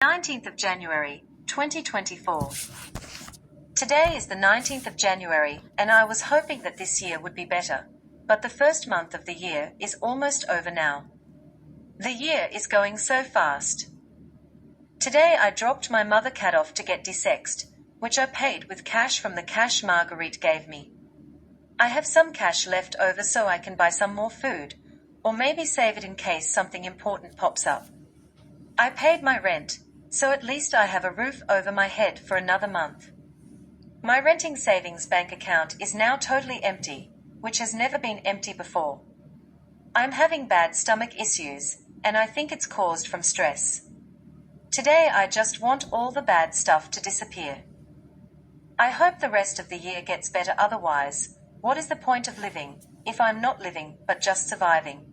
19th of January, 2024. Today is the 19th of January, and I was hoping that this year would be better. But the first month of the year is almost over now. The year is going so fast. Today I dropped my mother cat off to get desexed, which I paid with cash from the cash Marguerite gave me. I have some cash left over so I can buy some more food, or maybe save it in case something important pops up. I paid my rent, so at least I have a roof over my head for another month. My renting savings bank account is now totally empty, which has never been empty before. I'm having bad stomach issues, and I think it's caused from stress. Today I just want all the bad stuff to disappear. I hope the rest of the year gets better, otherwise, what is the point of living, if I'm not living, but just surviving?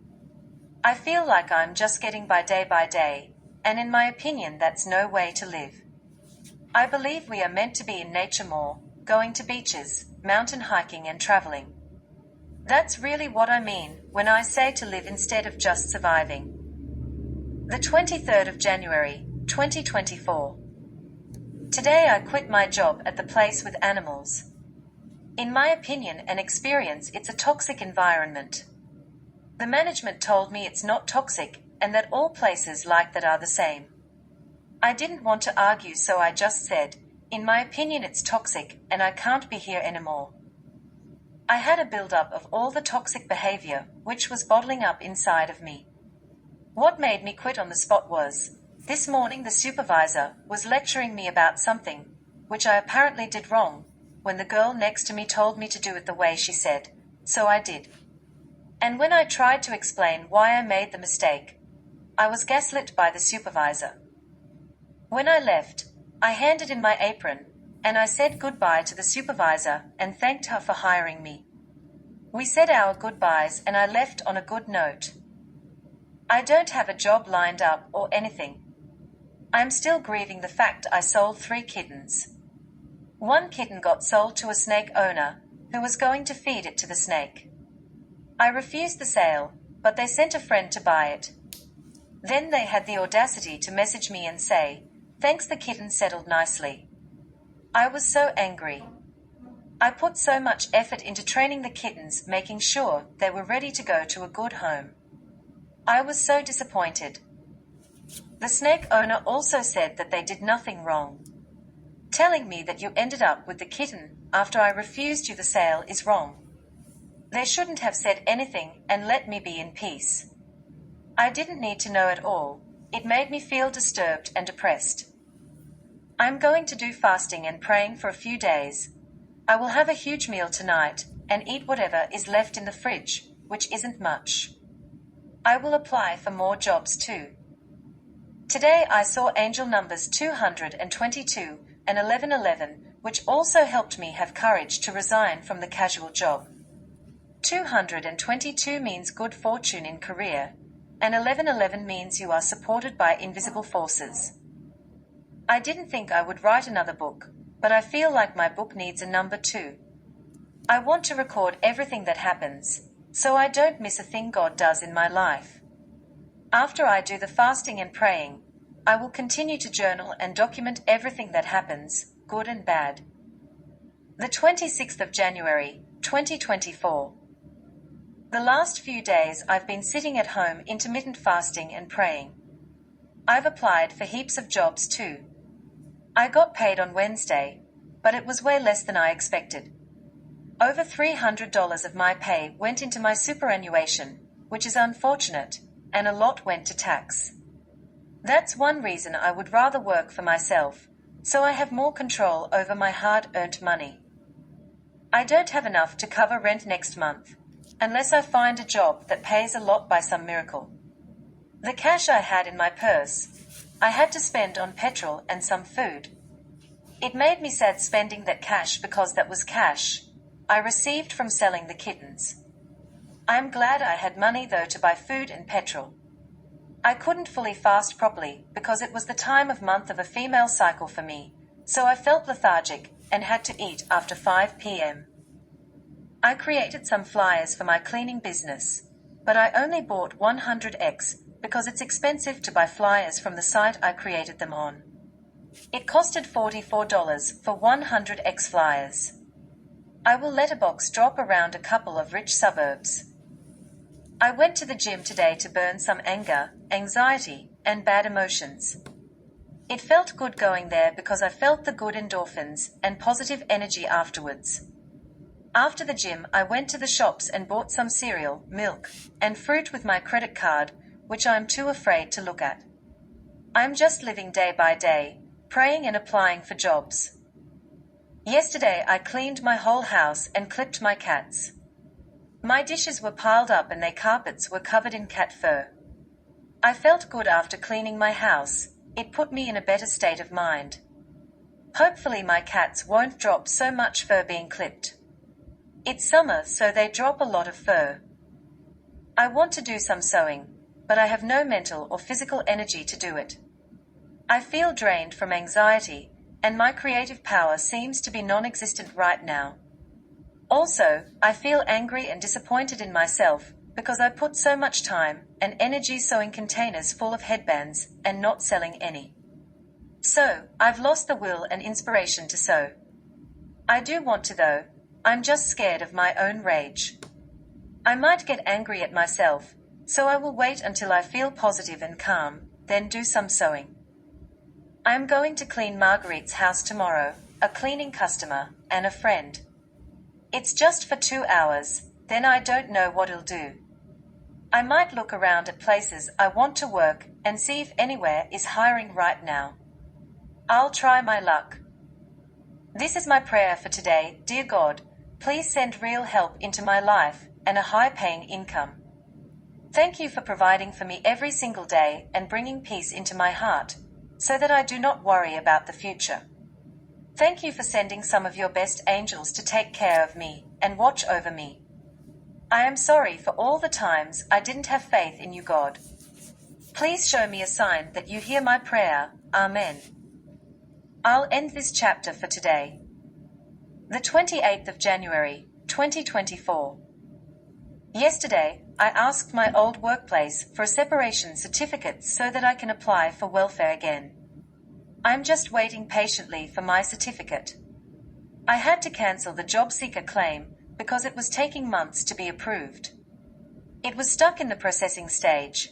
I feel like I'm just getting by day, and in my opinion that's no way to live. I believe we are meant to be in nature more, going to beaches, mountain hiking and traveling. That's really what I mean when I say to live instead of just surviving. The 23rd of January, 2024. Today I quit my job at the place with animals. In my opinion and experience, it's a toxic environment. The management told me it's not toxic, and that all places like that are the same. I didn't want to argue, so I just said, in my opinion it's toxic, and I can't be here anymore. I had a build-up of all the toxic behavior, which was bottling up inside of me. What made me quit on the spot was, this morning the supervisor was lecturing me about something, which I apparently did wrong, when the girl next to me told me to do it the way she said, so I did. And when I tried to explain why I made the mistake, I was gaslit by the supervisor. When I left, I handed in my apron, and I said goodbye to the supervisor and thanked her for hiring me. We said our goodbyes and I left on a good note. I don't have a job lined up or anything. I'm still grieving the fact I sold 3 kittens. One kitten got sold to a snake owner, who was going to feed it to the snake. I refused the sale, but they sent a friend to buy it. Then they had the audacity to message me and say, thanks, the kitten settled nicely. I was so angry. I put so much effort into training the kittens, making sure they were ready to go to a good home. I was so disappointed. The snake owner also said that they did nothing wrong. Telling me that you ended up with the kitten after I refused you the sale is wrong. They shouldn't have said anything and let me be in peace. I didn't need to know at all. It made me feel disturbed and depressed. I'm going to do fasting and praying for a few days. I will have a huge meal tonight and eat whatever is left in the fridge, which isn't much. I will apply for more jobs too. Today I saw angel numbers 222 and 1111, which also helped me have courage to resign from the casual job. 222 means good fortune in career, and 1111 means you are supported by invisible forces. I didn't think I would write another book, but I feel like my book needs a number 2. I want to record everything that happens, so I don't miss a thing God does in my life. After I do the fasting and praying, I will continue to journal and document everything that happens, good and bad. The 26th of January, 2024. The last few days I've been sitting at home intermittent fasting and praying. I've applied for heaps of jobs too. I got paid on Wednesday, but it was way less than I expected. Over $300 of my pay went into my superannuation, which is unfortunate, and a lot went to tax. That's one reason I would rather work for myself, so I have more control over my hard-earned money. I don't have enough to cover rent next month, unless I find a job that pays a lot by some miracle. The cash I had in my purse, I had to spend on petrol and some food. It made me sad spending that cash because that was cash I received from selling the kittens. I'm glad I had money though to buy food and petrol. I couldn't fully fast properly because it was the time of month of a female cycle for me, so I felt lethargic and had to eat after 5 p.m. I created some flyers for my cleaning business, but I only bought 100x because it's expensive to buy flyers from the site I created them on. It costed $44 for 100 X flyers. I will letterbox drop around a couple of rich suburbs. I went to the gym today to burn some anger, anxiety, and bad emotions. It felt good going there because I felt the good endorphins and positive energy afterwards. After the gym, I went to the shops and bought some cereal, milk, and fruit with my credit card, which I am too afraid to look at. I'm just living day by day, praying and applying for jobs. Yesterday I cleaned my whole house and clipped my cats. My dishes were piled up and their carpets were covered in cat fur. I felt good after cleaning my house. It put me in a better state of mind. Hopefully my cats won't drop so much fur being clipped. It's summer, so they drop a lot of fur. I want to do some sewing, but I have no mental or physical energy to do it. I feel drained from anxiety, and my creative power seems to be non-existent right now. Also, I feel angry and disappointed in myself, because I put so much time and energy sewing containers full of headbands and not selling any. So, I've lost the will and inspiration to sew. I do want to though, I'm just scared of my own rage. I might get angry at myself, so I will wait until I feel positive and calm, then do some sewing. I am going to clean Marguerite's house tomorrow, a cleaning customer, and a friend. It's just for 2 hours, then I don't know what I'll do. I might look around at places I want to work and see if anywhere is hiring right now. I'll try my luck. This is my prayer for today. Dear God, please send real help into my life and a high-paying income. Thank you for providing for me every single day and bringing peace into my heart, so that I do not worry about the future. Thank you for sending some of your best angels to take care of me and watch over me. I am sorry for all the times I didn't have faith in you, God. Please show me a sign that you hear my prayer. Amen. I'll end this chapter for today. The 28th of January, 2024. Yesterday, I asked my old workplace for a separation certificate so that I can apply for welfare again. I'm just waiting patiently for my certificate. I had to cancel the job seeker claim because it was taking months to be approved. It was stuck in the processing stage.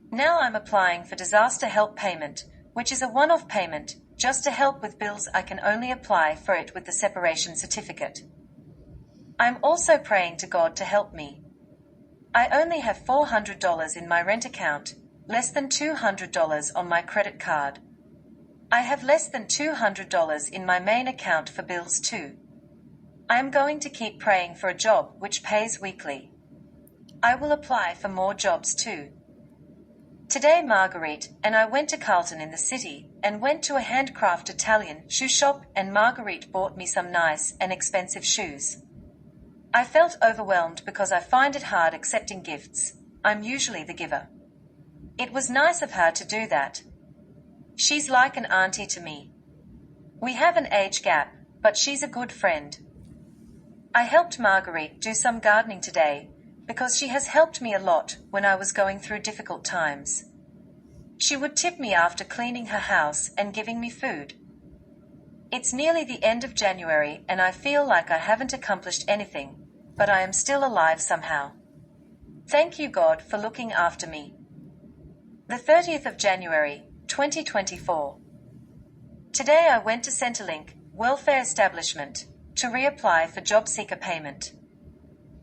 Now I'm applying for disaster help payment, which is a one-off payment, just to help with bills. I can only apply for it with the separation certificate. I'm also praying to God to help me. I only have $400 in my rent account, less than $200 on my credit card. I have less than $200 in my main account for bills too. I am going to keep praying for a job which pays weekly. I will apply for more jobs too. Today Marguerite and I went to Carlton in the city and went to a handcraft Italian shoe shop, and Marguerite bought me some nice and expensive shoes. I felt overwhelmed because I find it hard accepting gifts. I'm usually the giver. It was nice of her to do that. She's like an auntie to me. We have an age gap, but she's a good friend. I helped Marguerite do some gardening today, because she has helped me a lot when I was going through difficult times. She would tip me after cleaning her house and giving me food. It's nearly the end of January and I feel like I haven't accomplished anything, but I am still alive somehow. Thank you, God, for looking after me. The 30th of January, 2024. Today I went to Centrelink, welfare establishment, to reapply for job seeker payment.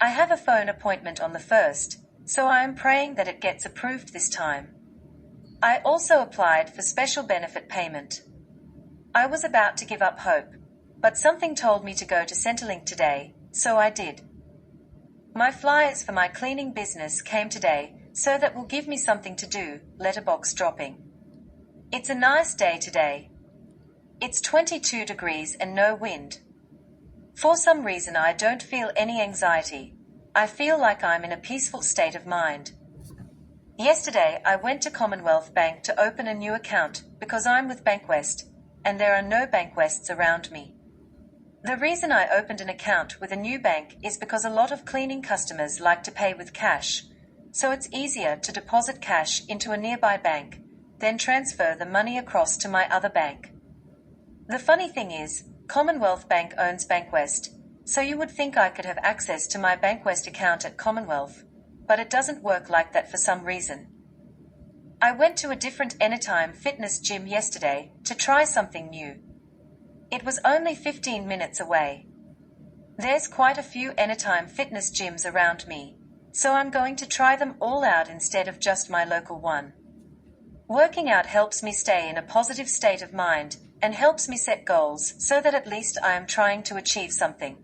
I have a phone appointment on the 1st, so I am praying that it gets approved this time. I also applied for special benefit payment. I was about to give up hope, but something told me to go to Centrelink today, so I did. My flyers for my cleaning business came today, so that will give me something to do, letterbox dropping. It's a nice day today. It's 22 degrees and no wind. For some reason I don't feel any anxiety. I feel like I'm in a peaceful state of mind. Yesterday I went to Commonwealth Bank to open a new account because I'm with Bankwest, and there are no Bankwests around me. The reason I opened an account with a new bank is because a lot of cleaning customers like to pay with cash, so it's easier to deposit cash into a nearby bank, then transfer the money across to my other bank. The funny thing is, Commonwealth Bank owns Bankwest, so you would think I could have access to my Bankwest account at Commonwealth, but it doesn't work like that for some reason. I went to a different Anytime Fitness gym yesterday to try something new. It was only 15 minutes away. There's quite a few Anytime Fitness gyms around me, so I'm going to try them all out instead of just my local one. Working out helps me stay in a positive state of mind and helps me set goals so that at least I am trying to achieve something.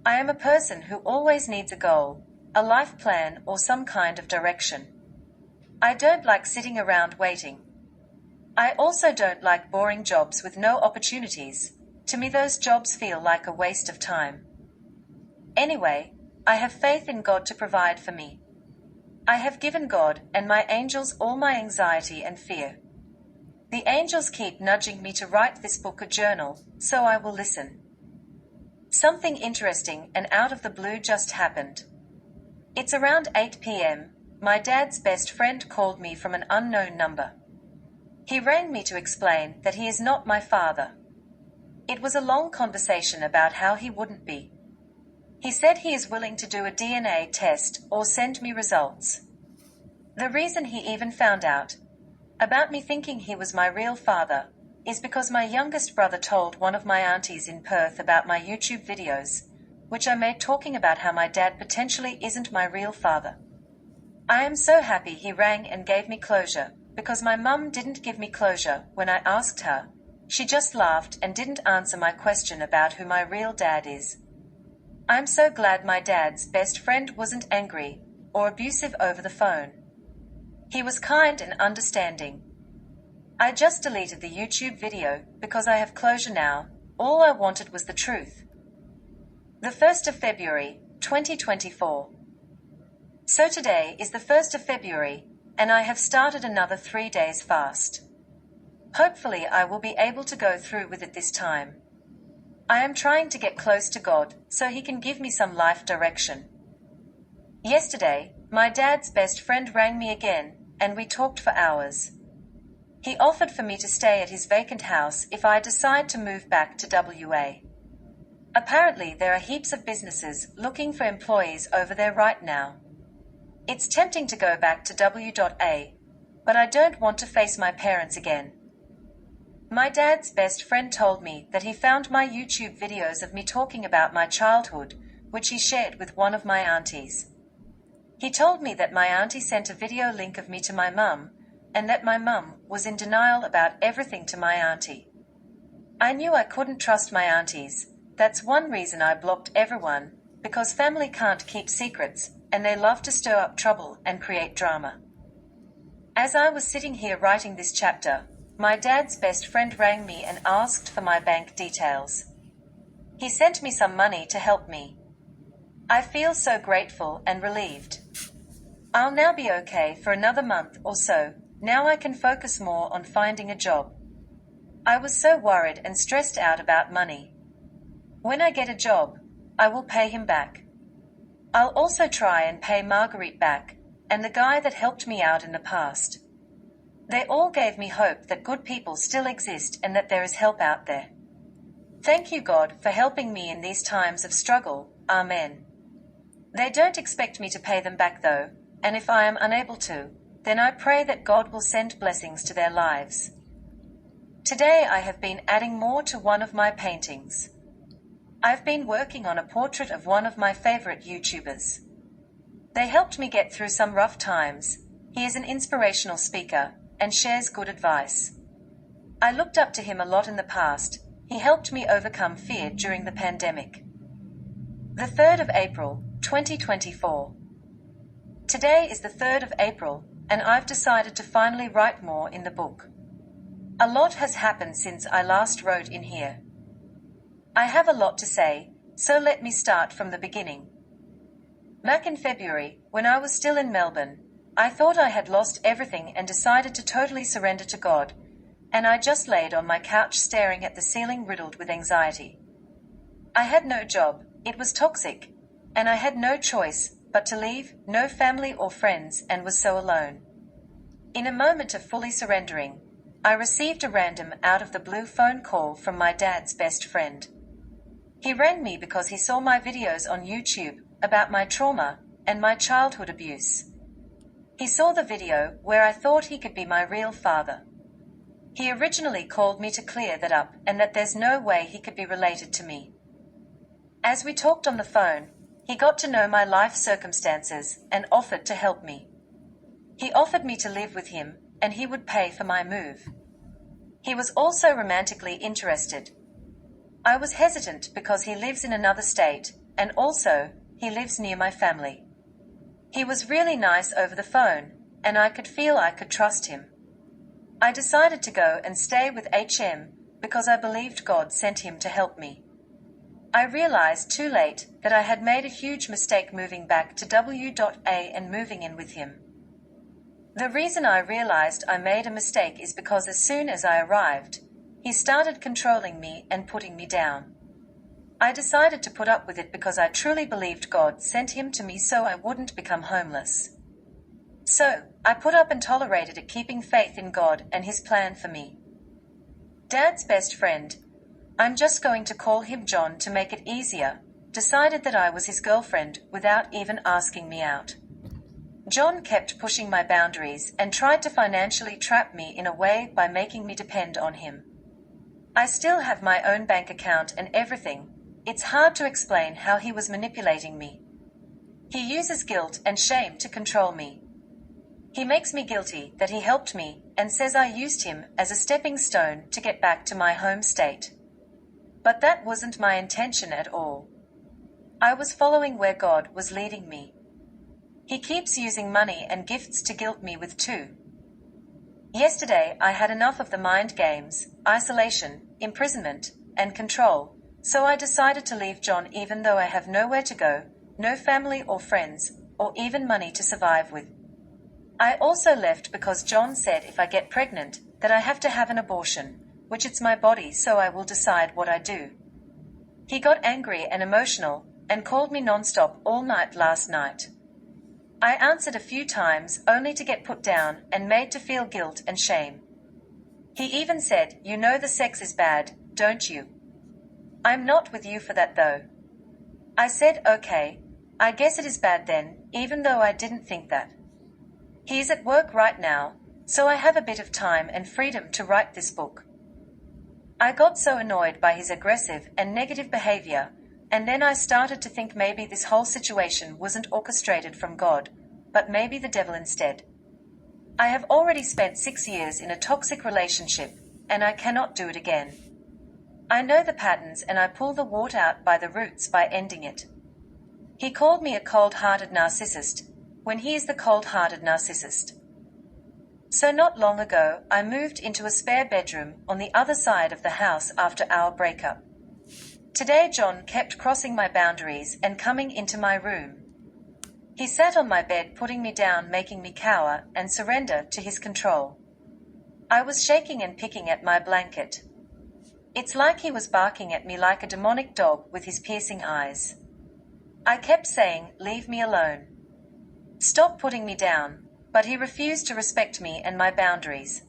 I am a person who always needs a goal, a life plan, or some kind of direction. I don't like sitting around waiting. I also don't like boring jobs with no opportunities. To me, those jobs feel like a waste of time. Anyway, I have faith in God to provide for me. I have given God and my angels all my anxiety and fear. The angels keep nudging me to write this book or journal, so I will listen. Something interesting and out of the blue just happened. It's around 8 p.m. My dad's best friend called me from an unknown number. He rang me to explain that he is not my father. It was a long conversation about how he wouldn't be. He said he is willing to do a DNA test or send me results. The reason he even found out about me thinking he was my real father is because my youngest brother told one of my aunties in Perth about my YouTube videos, which I made talking about how my dad potentially isn't my real father. I am so happy he rang and gave me closure, because my mum didn't give me closure when I asked her. She just laughed and didn't answer my question about who my real dad is. I'm so glad my dad's best friend wasn't angry or abusive over the phone. He was kind and understanding. I just deleted the YouTube video because I have closure now. All I wanted was the truth. The 1st of February, 2024. So today is the 1st of February, and I have started another 3 days fast. Hopefully I will be able to go through with it this time. I am trying to get close to God so He can give me some life direction. Yesterday, my dad's best friend rang me again, and we talked for hours. He offered for me to stay at his vacant house if I decide to move back to WA. Apparently there are heaps of businesses looking for employees over there right now. It's tempting to go back to WA, but I don't want to face my parents again. My dad's best friend told me that he found my YouTube videos of me talking about my childhood, which he shared with one of my aunties. He told me that my auntie sent a video link of me to my mum, and that my mum was in denial about everything to my auntie. I knew I couldn't trust my aunties. That's one reason I blocked everyone, because family can't keep secrets, and they love to stir up trouble and create drama. As I was sitting here writing this chapter, my dad's best friend rang me and asked for my bank details. He sent me some money to help me. I feel so grateful and relieved. I'll now be okay for another month or so. Now I can focus more on finding a job. I was so worried and stressed out about money. When I get a job, I will pay him back. I'll also try and pay Marguerite back, and the guy that helped me out in the past. They all gave me hope that good people still exist and that there is help out there. Thank you, God, for helping me in these times of struggle. Amen. They don't expect me to pay them back though, and if I am unable to, then I pray that God will send blessings to their lives. Today I have been adding more to one of my paintings. I've been working on a portrait of one of my favorite YouTubers. They helped me get through some rough times. He is an inspirational speaker and shares good advice. I looked up to him a lot in the past. He helped me overcome fear during the pandemic. The 3rd of April, 2024. Today is the 3rd of April, and I've decided to finally write more in the book. A lot has happened since I last wrote in here. I have a lot to say, so let me start from the beginning. Back in February, when I was still in Melbourne, I thought I had lost everything and decided to totally surrender to God, and I just laid on my couch staring at the ceiling riddled with anxiety. I had no job, it was toxic, and I had no choice but to leave, no family or friends, and was so alone. In a moment of fully surrendering, I received a random out-of-the-blue phone call from my dad's best friend. He rang me because he saw my videos on YouTube about my trauma and my childhood abuse. He saw the video where I thought he could be my real father. He originally called me to clear that up and that there's no way he could be related to me. As we talked on the phone, he got to know my life circumstances and offered to help me. He offered me to live with him, and he would pay for my move. He was also romantically interested. I was hesitant because he lives in another state, and also, he lives near my family. He was really nice over the phone, and I could feel I could trust him. I decided to go and stay with HM because I believed God sent him to help me. I realized too late that I had made a huge mistake moving back to W.A and moving in with him. The reason I realized I made a mistake is because as soon as I arrived, he started controlling me and putting me down. I decided to put up with it because I truly believed God sent him to me so I wouldn't become homeless. So, I put up and tolerated it, keeping faith in God and his plan for me. Dad's best friend, I'm just going to call him John to make it easier, decided that I was his girlfriend without even asking me out. John kept pushing my boundaries and tried to financially trap me in a way by making me depend on him. I still have my own bank account and everything. It's hard to explain how he was manipulating me. He uses guilt and shame to control me. He makes me guilty that he helped me and says I used him as a stepping stone to get back to my home state. But that wasn't my intention at all. I was following where God was leading me. He keeps using money and gifts to guilt me with too. Yesterday I had enough of the mind games, isolation, imprisonment, and control, so I decided to leave John even though I have nowhere to go, no family or friends, or even money to survive with. I also left because John said if I get pregnant, that I have to have an abortion, which it's my body so I will decide what I do. He got angry and emotional, and called me non-stop all night last night. I answered a few times only to get put down and made to feel guilt and shame. He even said, "You know the sex is bad, don't you? I'm not with you for that though." I said, "Okay, I guess it is bad then, even though I didn't think that." He is at work right now, so I have a bit of time and freedom to write this book. I got so annoyed by his aggressive and negative behavior, and then I started to think maybe this whole situation wasn't orchestrated from God, but maybe the devil instead. I have already spent 6 years in a toxic relationship, and I cannot do it again. I know the patterns and I pull the wart out by the roots by ending it. He called me a cold-hearted narcissist, when he is the cold-hearted narcissist. So not long ago, I moved into a spare bedroom on the other side of the house after our breakup. Today John kept crossing my boundaries and coming into my room. He sat on my bed putting me down, making me cower and surrender to his control. I was shaking and picking at my blanket. It's like he was barking at me like a demonic dog with his piercing eyes. I kept saying, "Leave me alone. Stop putting me down," but he refused to respect me and my boundaries.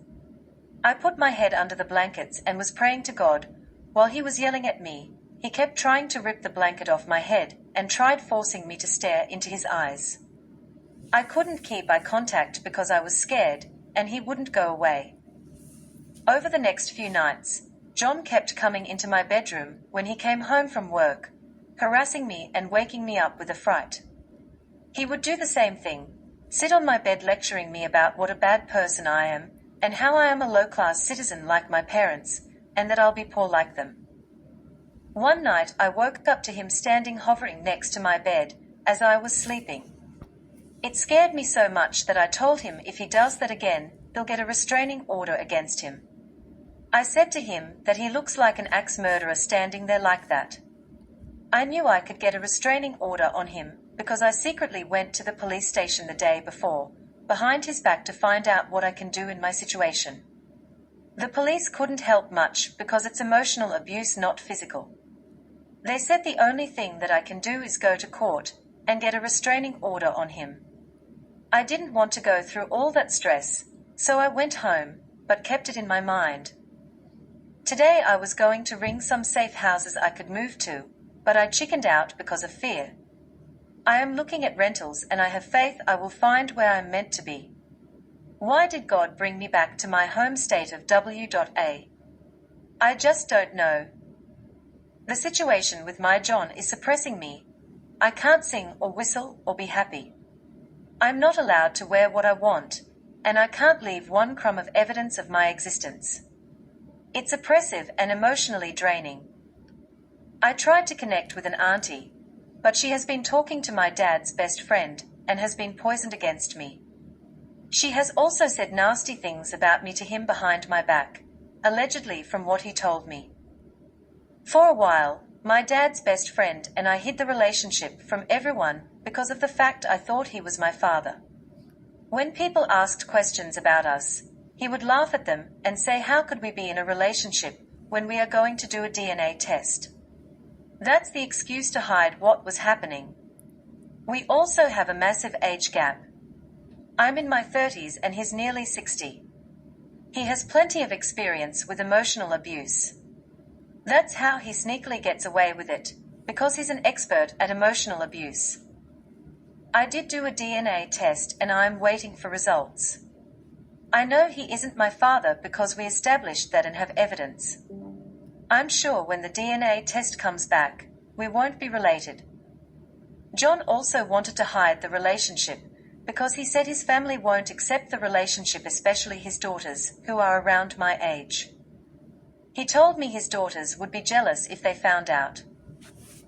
I put my head under the blankets and was praying to God, while he was yelling at me. He kept trying to rip the blanket off my head and tried forcing me to stare into his eyes. I couldn't keep eye contact because I was scared, and he wouldn't go away. Over the next few nights, John kept coming into my bedroom when he came home from work, harassing me and waking me up with a fright. He would do the same thing, sit on my bed lecturing me about what a bad person I am, and how I am a low-class citizen like my parents, and that I'll be poor like them. One night I woke up to him standing hovering next to my bed, as I was sleeping. It scared me so much that I told him if he does that again, they'll get a restraining order against him. I said to him that he looks like an axe murderer standing there like that. I knew I could get a restraining order on him, because I secretly went to the police station the day before, behind his back to find out what I can do in my situation. The police couldn't help much because it's emotional abuse, not physical. They said the only thing that I can do is go to court, and get a restraining order on him. I didn't want to go through all that stress, so I went home, but kept it in my mind. Today I was going to ring some safe houses I could move to, but I chickened out because of fear. I am looking at rentals and I have faith I will find where I'm meant to be. Why did God bring me back to my home state of W.A? I just don't know. The situation with my John is suppressing me. I can't sing or whistle or be happy. I'm not allowed to wear what I want, and I can't leave one crumb of evidence of my existence. It's oppressive and emotionally draining. I tried to connect with an auntie, but she has been talking to my dad's best friend and has been poisoned against me. She has also said nasty things about me to him behind my back, allegedly from what he told me. For a while, my dad's best friend and I hid the relationship from everyone because of the fact I thought he was my father. When people asked questions about us, he would laugh at them and say how could we be in a relationship when we are going to do a DNA test. That's the excuse to hide what was happening. We also have a massive age gap. I'm in my 30s and he's nearly 60. He has plenty of experience with emotional abuse. That's how he sneakily gets away with it, because he's an expert at emotional abuse. I did do a DNA test and I'm waiting for results. I know he isn't my father because we established that and have evidence. I'm sure when the DNA test comes back, we won't be related. John also wanted to hide the relationship because he said his family won't accept the relationship, especially his daughters, who are around my age. He told me his daughters would be jealous if they found out.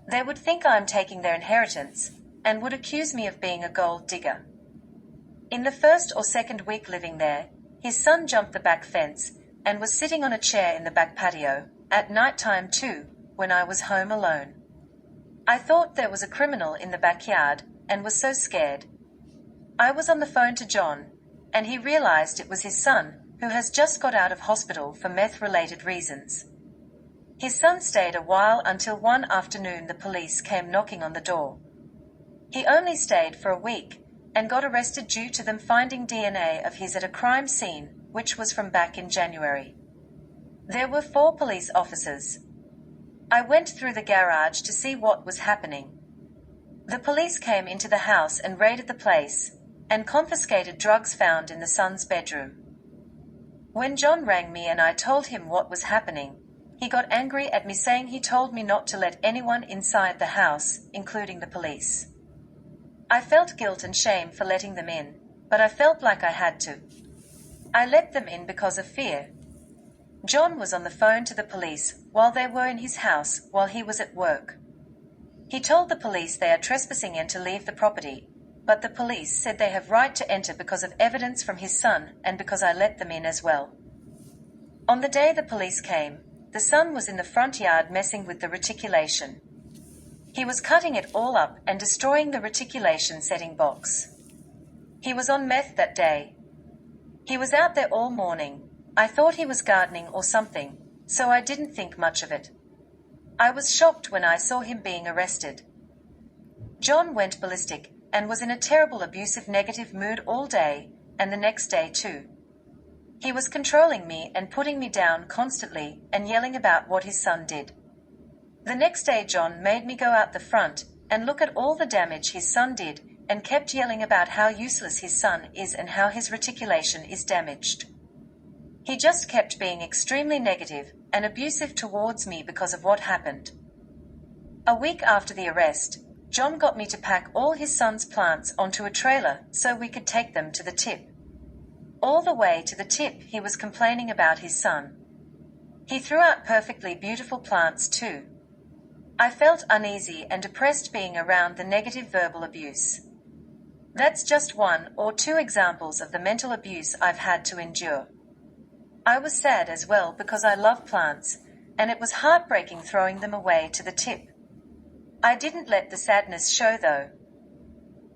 They would think I'm taking their inheritance and would accuse me of being a gold digger. In the first or second week living there, his son jumped the back fence and was sitting on a chair in the back patio, at night time too, when I was home alone. I thought there was a criminal in the backyard and was so scared. I was on the phone to John, and he realized it was his son, who has just got out of hospital for meth-related reasons. His son stayed a while until one afternoon the police came knocking on the door. He only stayed for a week, and got arrested due to them finding DNA of his at a crime scene, which was from back in January. There were 4 police officers. I went through the garage to see what was happening. The police came into the house and raided the place, and confiscated drugs found in the son's bedroom. When John rang me and I told him what was happening, he got angry at me saying he told me not to let anyone inside the house, including the police. I felt guilt and shame for letting them in, but I felt like I had to. I let them in because of fear. John was on the phone to the police while they were in his house while he was at work. He told the police they are trespassing and to leave the property, but the police said they have right to enter because of evidence from his son and because I let them in as well. On the day the police came, the son was in the front yard messing with the reticulation. He was cutting it all up and destroying the reticulation setting box. He was on meth that day. He was out there all morning. I thought he was gardening or something, so I didn't think much of it. I was shocked when I saw him being arrested. John went ballistic and was in a terrible abusive negative mood all day, and the next day too. He was controlling me and putting me down constantly and yelling about what his son did. The next day John made me go out the front and look at all the damage his son did and kept yelling about how useless his son is and how his reticulation is damaged. He just kept being extremely negative and abusive towards me because of what happened. A week after the arrest, John got me to pack all his son's plants onto a trailer so we could take them to the tip. All the way to the tip he was complaining about his son. He threw out perfectly beautiful plants too. I felt uneasy and depressed being around the negative verbal abuse. That's just 1 or 2 examples of the mental abuse I've had to endure. I was sad as well because I love plants, and it was heartbreaking throwing them away to the tip. I didn't let the sadness show though.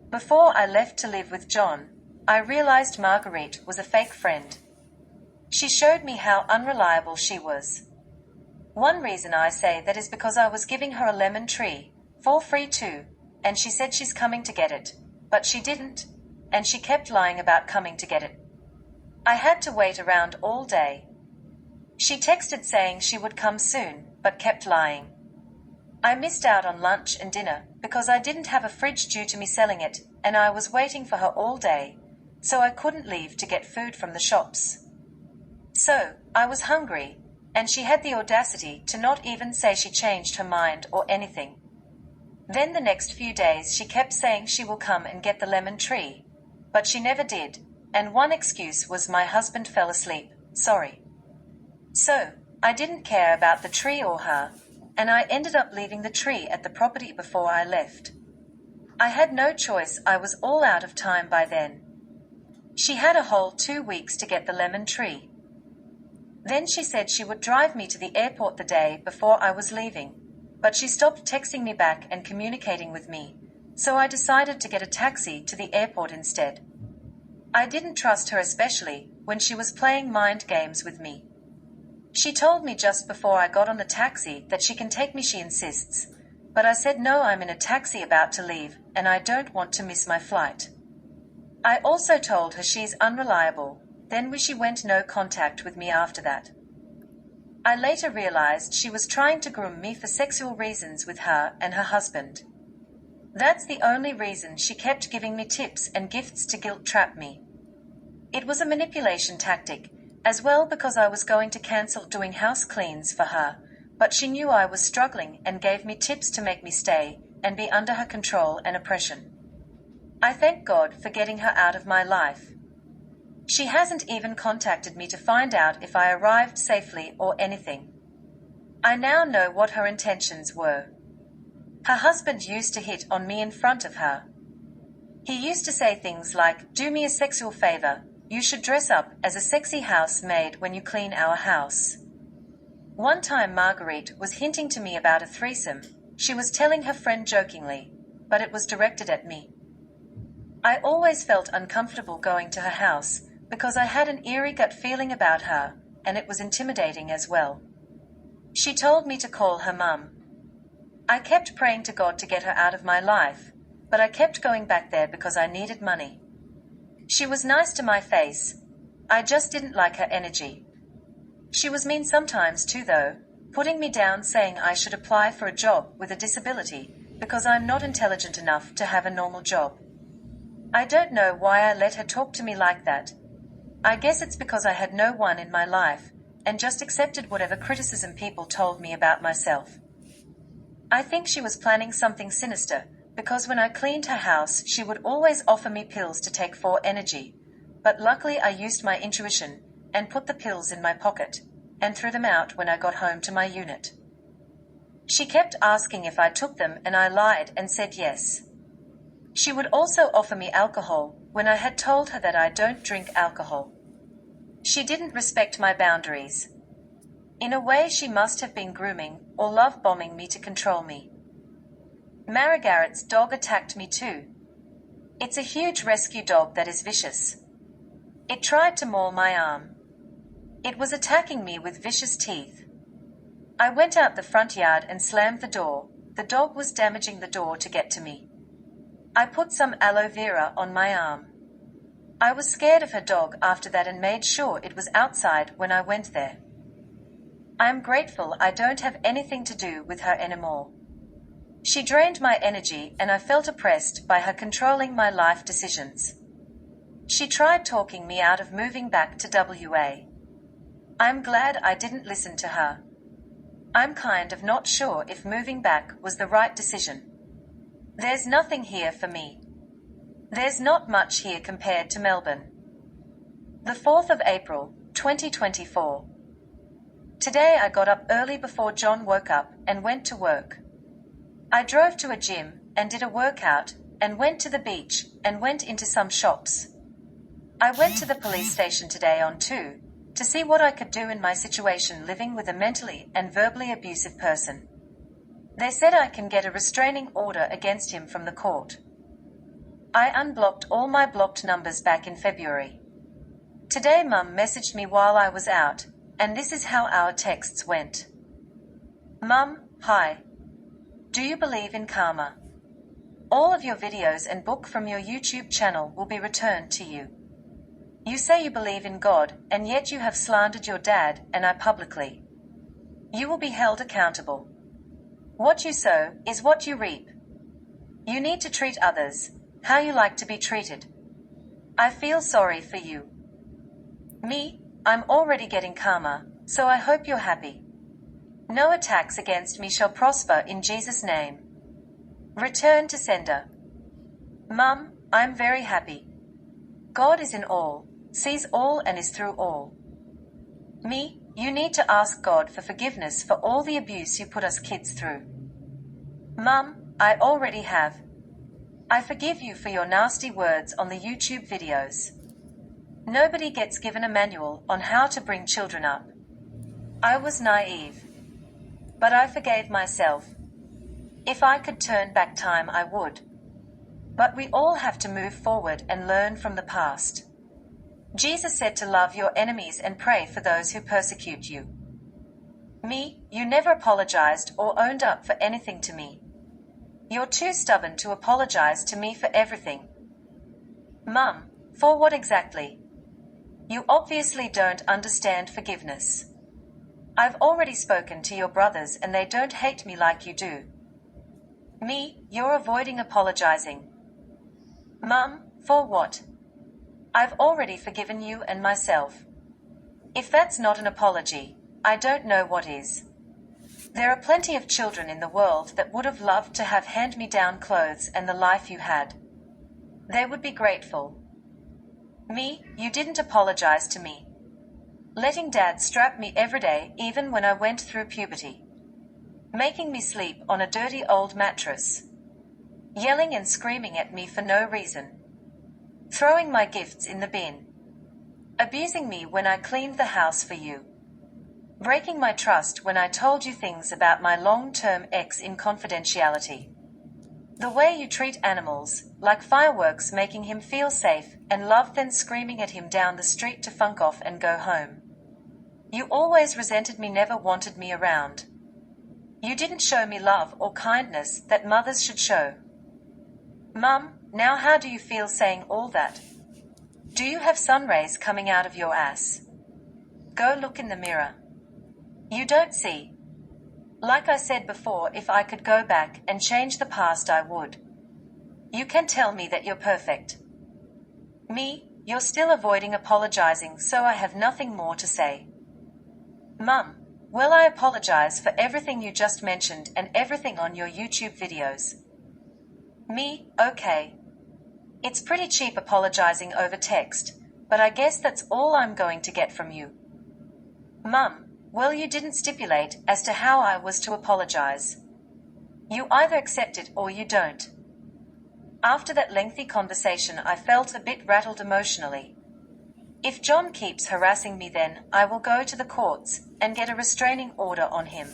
Before I left to live with John, I realized Marguerite was a fake friend. She showed me how unreliable she was. One reason I say that is because I was giving her a lemon tree, for free too, and she said she's coming to get it, but she didn't, and she kept lying about coming to get it. I had to wait around all day. She texted saying she would come soon, but kept lying. I missed out on lunch and dinner because I didn't have a fridge due to me selling it, and I was waiting for her all day, so I couldn't leave to get food from the shops. So, I was hungry, and she had the audacity to not even say she changed her mind or anything. Then the next few days she kept saying she will come and get the lemon tree, but she never did, and one excuse was my husband fell asleep, sorry. So, I didn't care about the tree or her, and I ended up leaving the tree at the property before I left. I had no choice, I was all out of time by then. She had a whole 2 weeks to get the lemon tree. Then she said she would drive me to the airport the day before I was leaving, but she stopped texting me back and communicating with me, so I decided to get a taxi to the airport instead. I didn't trust her, especially when she was playing mind games with me. She told me just before I got on the taxi that she can take me, she insists, but I said no, I'm in a taxi about to leave, and I don't want to miss my flight. I also told her she's unreliable, then she went no contact with me after that. I later realized she was trying to groom me for sexual reasons with her and her husband. That's the only reason she kept giving me tips and gifts to guilt trap me. It was a manipulation tactic, as well, because I was going to cancel doing house cleans for her, but she knew I was struggling and gave me tips to make me stay and be under her control and oppression. I thank God for getting her out of my life. She hasn't even contacted me to find out if I arrived safely or anything. I now know what her intentions were. Her husband used to hit on me in front of her. He used to say things like, "Do me a sexual favor, you should dress up as a sexy housemaid when you clean our house." One time Marguerite was hinting to me about a threesome. She was telling her friend jokingly, but it was directed at me. I always felt uncomfortable going to her house because I had an eerie gut feeling about her, and it was intimidating as well. She told me to call her mum. I kept praying to God to get her out of my life, but I kept going back there because I needed money. She was nice to my face. I just didn't like her energy. She was mean sometimes too, though, putting me down, saying I should apply for a job with a disability because I'm not intelligent enough to have a normal job. I don't know why I let her talk to me like that. I guess it's because I had no one in my life and just accepted whatever criticism people told me about myself. I think she was planning something sinister, because when I cleaned her house she would always offer me pills to take for energy, but luckily I used my intuition and put the pills in my pocket and threw them out when I got home to my unit. She kept asking if I took them, and I lied and said yes. She would also offer me alcohol when I had told her that I don't drink alcohol. She didn't respect my boundaries. In a way, she must have been grooming or love bombing me to control me. Margaret's dog attacked me too. It's a huge rescue dog that is vicious. It tried to maul my arm. It was attacking me with vicious teeth. I went out the front yard and slammed the door. The dog was damaging the door to get to me. I put some aloe vera on my arm. I was scared of her dog after that and made sure it was outside when I went there. I am grateful I don't have anything to do with her anymore. She drained my energy and I felt oppressed by her controlling my life decisions. She tried talking me out of moving back to WA. I'm glad I didn't listen to her. I'm kind of not sure if moving back was the right decision. There's nothing here for me. There's not much here compared to Melbourne. The 4th of April, 2024. Today I got up early before John woke up and went to work. I drove to a gym and did a workout and went to the beach and went into some shops. I went to the police station today on 2 to see what I could do in my situation living with a mentally and verbally abusive person. They said I can get a restraining order against him from the court. I unblocked all my blocked numbers back in February. Today Mum messaged me while I was out, and this is how our texts went. Mum, hi. Do you believe in karma? All of your videos and book from your YouTube channel will be returned to you. You say you believe in God, and yet you have slandered your dad and I publicly. You will be held accountable. What you sow is what you reap. You need to treat others how you like to be treated. I feel sorry for you. Me, I'm already getting calmer, so I hope you're happy. No attacks against me shall prosper in Jesus' name. Return to sender. Mum, I'm very happy. God is in all, sees all and is through all. Me, you need to ask God for forgiveness for all the abuse you put us kids through. Mum, I already have. I forgive you for your nasty words on the YouTube videos. Nobody gets given a manual on how to bring children up. I was naive. But I forgave myself. If I could turn back time, I would. But we all have to move forward and learn from the past. Jesus said to love your enemies and pray for those who persecute you. Me, you never apologized or owned up for anything to me. You're too stubborn to apologize to me for everything. Mum, for what exactly? You obviously don't understand forgiveness. I've already spoken to your brothers and they don't hate me like you do. Me, you're avoiding apologizing. Mum, for what? I've already forgiven you and myself. If that's not an apology, I don't know what is. There are plenty of children in the world that would have loved to have hand-me-down clothes and the life you had. They would be grateful. Me, you didn't apologize to me. Letting Dad strap me every day even when I went through puberty. Making me sleep on a dirty old mattress. Yelling and screaming at me for no reason. Throwing my gifts in the bin. Abusing me when I cleaned the house for you. Breaking my trust when I told you things about my long-term ex in confidentiality. The way you treat animals, like fireworks, making him feel safe and loved, then screaming at him down the street to funk off and go home. You always resented me, never wanted me around. You didn't show me love or kindness that mothers should show. Mum, now how do you feel saying all that? Do you have sun rays coming out of your ass? Go look in the mirror. You don't see. Like I said before, if I could go back and change the past, I would. You can tell me that you're perfect. Me, you're still avoiding apologizing, so I have nothing more to say. Mum, well, I apologize for everything you just mentioned and everything on your YouTube videos. Me, okay. It's pretty cheap apologizing over text, but I guess that's all I'm going to get from you. Mum, well, you didn't stipulate as to how I was to apologize. You either accept it or you don't. After that lengthy conversation, I felt a bit rattled emotionally. If John keeps harassing me, then I will go to the courts and get a restraining order on him.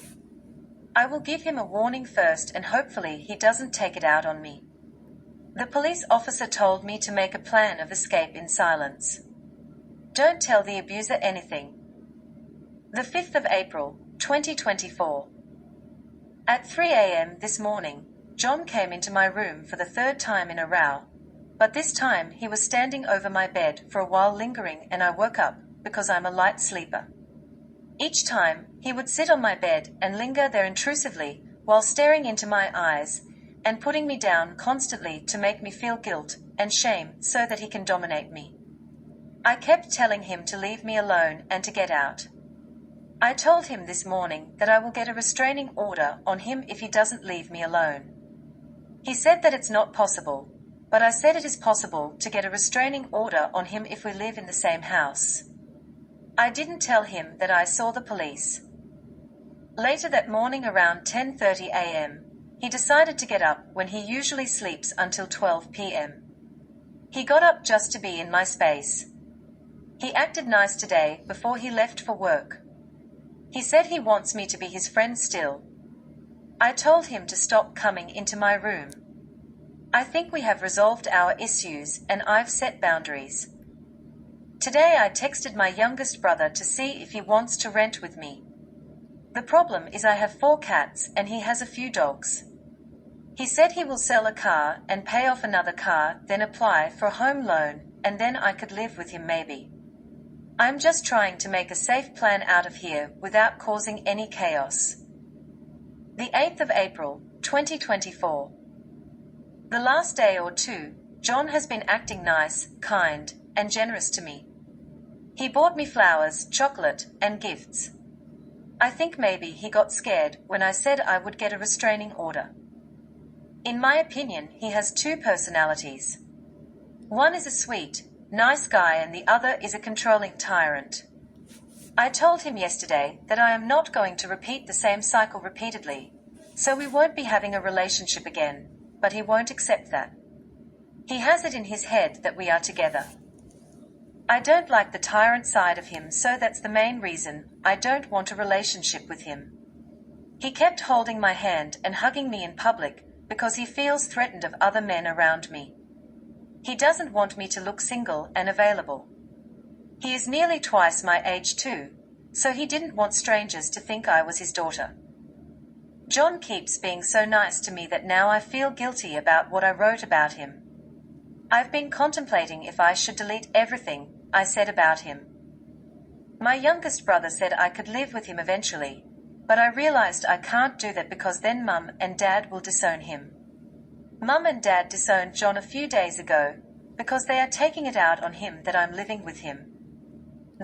I will give him a warning first and hopefully he doesn't take it out on me. The police officer told me to make a plan of escape in silence. Don't tell the abuser anything. The 5th of April, 2024. At 3 a.m. this morning, John came into my room for the third time in a row, but this time he was standing over my bed for a while lingering, and I woke up because I'm a light sleeper. Each time, he would sit on my bed and linger there intrusively while staring into my eyes and putting me down constantly to make me feel guilt and shame so that he can dominate me. I kept telling him to leave me alone and to get out. I told him this morning that I will get a restraining order on him if he doesn't leave me alone. He said that it's not possible, but I said it is possible to get a restraining order on him if we live in the same house. I didn't tell him that I saw the police. Later that morning around 10:30 a.m., he decided to get up when he usually sleeps until 12 p.m. He got up just to be in my space. He acted nice today before he left for work. He said he wants me to be his friend still. I told him to stop coming into my room. I think we have resolved our issues and I've set boundaries. Today I texted my youngest brother to see if he wants to rent with me. The problem is I have 4 cats and he has a few dogs. He said he will sell a car and pay off another car, then apply for a home loan, and then I could live with him maybe. I'm just trying to make a safe plan out of here without causing any chaos. The 8th of April, 2024. The last day or two, John has been acting nice, kind, and generous to me. He bought me flowers, chocolate, and gifts. I think maybe he got scared when I said I would get a restraining order. In my opinion, he has two personalities. One is a sweet, nice guy and the other is a controlling tyrant. I told him yesterday that I am not going to repeat the same cycle repeatedly, so we won't be having a relationship again, but he won't accept that. He has it in his head that we are together. I don't like the tyrant side of him, so that's the main reason I don't want a relationship with him. He kept holding my hand and hugging me in public because he feels threatened of other men around me. He doesn't want me to look single and available. He is nearly twice my age too, so he didn't want strangers to think I was his daughter. John keeps being so nice to me that now I feel guilty about what I wrote about him. I've been contemplating if I should delete everything I said about him. My youngest brother said I could live with him eventually, but I realized I can't do that because then Mum and Dad will disown him. Mum and Dad disowned John a few days ago because they are taking it out on him that I'm living with him.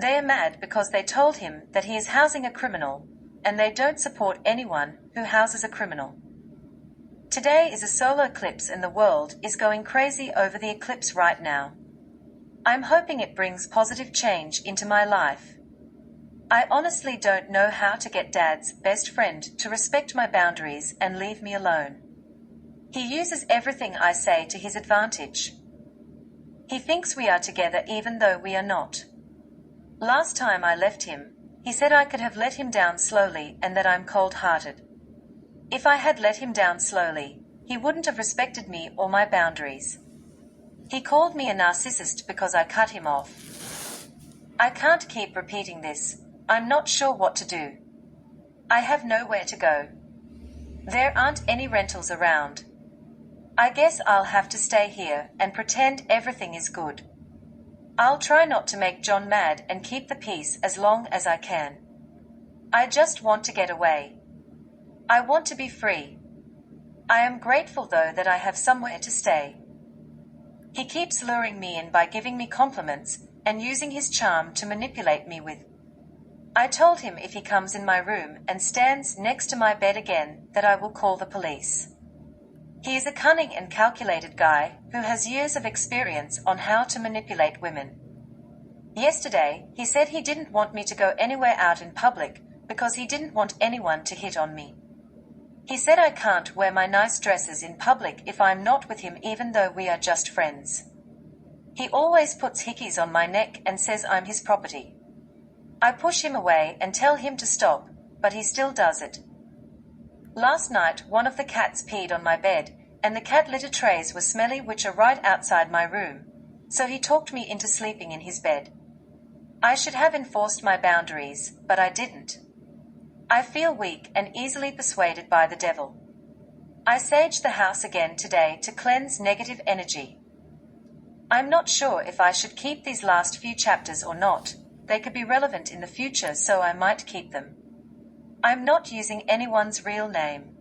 They are mad because they told him that he is housing a criminal, and they don't support anyone who houses a criminal. Today is a solar eclipse and the world is going crazy over the eclipse right now. I'm hoping it brings positive change into my life. I honestly don't know how to get Dad's best friend to respect my boundaries and leave me alone. He uses everything I say to his advantage. He thinks we are together even though we are not. Last time I left him, he said I could have let him down slowly and that I'm cold-hearted. If I had let him down slowly, he wouldn't have respected me or my boundaries. He called me a narcissist because I cut him off. I can't keep repeating this. I'm not sure what to do. I have nowhere to go. There aren't any rentals around. I guess I'll have to stay here and pretend everything is good. I'll try not to make John mad and keep the peace as long as I can. I just want to get away. I want to be free. I am grateful though that I have somewhere to stay. He keeps luring me in by giving me compliments and using his charm to manipulate me with. I told him if he comes in my room and stands next to my bed again, that I will call the police. He is a cunning and calculated guy who has years of experience on how to manipulate women. Yesterday, he said he didn't want me to go anywhere out in public because he didn't want anyone to hit on me. He said I can't wear my nice dresses in public if I'm not with him even though we are just friends. He always puts hickeys on my neck and says I'm his property. I push him away and tell him to stop, but he still does it. Last night, one of the cats peed on my bed, and the cat litter trays were smelly, which are right outside my room, so he talked me into sleeping in his bed. I should have enforced my boundaries, but I didn't. I feel weak and easily persuaded by the devil. I saged the house again today to cleanse negative energy. I'm not sure if I should keep these last few chapters or not. They could be relevant in the future, so I might keep them. I'm not using anyone's real name.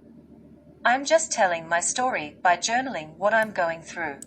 I'm just telling my story by journaling what I'm going through.